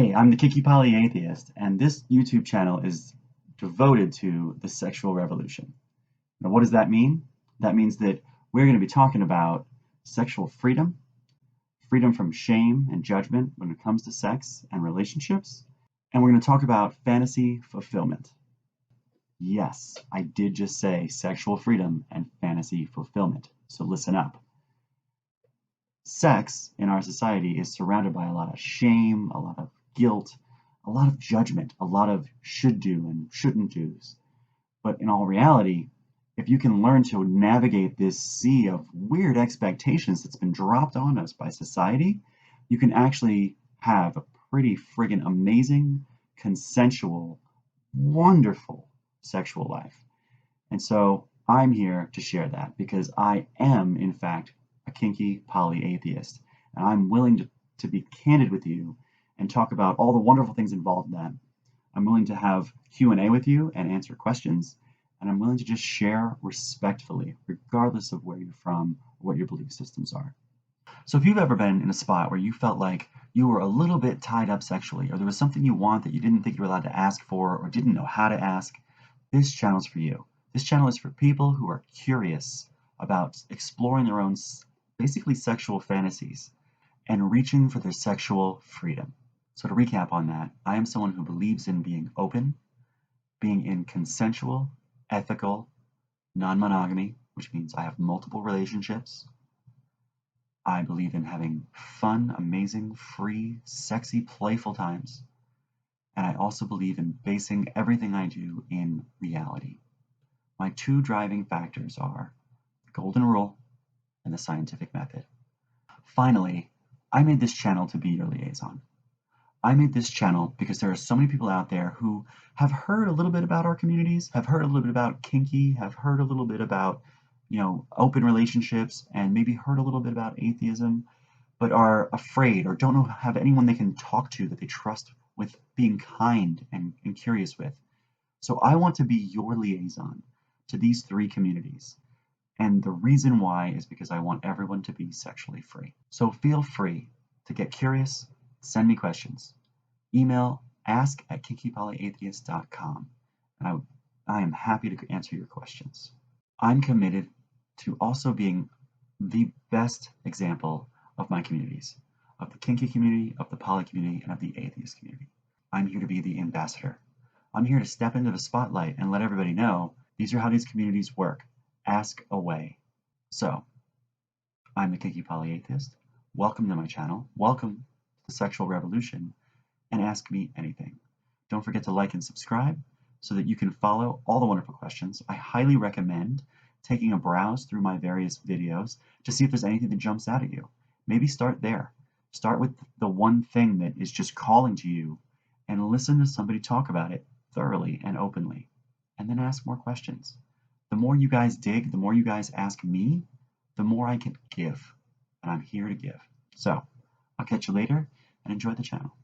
Hey, I'm the Kinky Atheist, and this YouTube channel is devoted to the sexual revolution. Now, what does that mean? That means that we're going to be talking about sexual freedom, freedom from shame and judgment when it comes to sex and relationships, and we're going to talk about fantasy fulfillment. Yes, I did just say sexual freedom and fantasy fulfillment, so listen up. Sex in our society is surrounded by a lot of shame, a lot of guilt, a lot of judgment, a lot of should do and shouldn't do's. But in all reality, if you can learn to navigate this sea of weird expectations that's been dropped on us by society, you can actually have a pretty friggin' amazing, consensual, wonderful sexual life. And so I'm here to share that because I am, in fact, a kinky polyatheist. And I'm willing to be candid with you and talk about all the wonderful things involved in that. I'm willing to have Q&A with you and answer questions. And I'm willing to just share respectfully, regardless of where you're from or what your belief systems are. So if you've ever been in a spot where you felt like you were a little bit tied up sexually, or there was something you want that you didn't think you were allowed to ask for or didn't know how to ask, this channel's for you. This channel is for people who are curious about exploring their own basically sexual fantasies and reaching for their sexual freedom. So to recap on that, I am someone who believes in being open, being in consensual, ethical, non-monogamy, which means I have multiple relationships. I believe in having fun, amazing, free, sexy, playful times. And I also believe in basing everything I do in reality. My two driving factors are the golden rule and the scientific method. Finally, I made this channel to be your liaison. I made this channel because there are so many people out there who have heard a little bit about our communities, have heard a little bit about kinky, have heard a little bit about, open relationships, and maybe heard a little bit about atheism, but are afraid or don't know have anyone they can talk to that they trust with being kind and curious with. So I want to be your liaison to these three communities. And the reason why is because I want everyone to be sexually free. So feel free to get curious, send me questions. Email ask@kinkypolyatheist.com, and I am happy to answer your questions. I'm committed to also being the best example of my communities, of the kinky community, of the poly community, and of the atheist community. I'm here to be the ambassador. I'm here to step into the spotlight and let everybody know these are how these communities work. Ask away. So, I'm the Kinky Polyatheist. Welcome to my channel. Welcome to the Sexual Revolution. And ask me anything. Don't forget to like and subscribe so that you can follow all the wonderful questions. I highly recommend taking a browse through my various videos to see if there's anything that jumps out at you. Maybe start there. Start with the one thing that is just calling to you and listen to somebody talk about it thoroughly and openly. And then ask more questions. The more you guys dig, the more you guys ask me, the more I can give. And I'm here to give. So, I'll catch you later and enjoy the channel.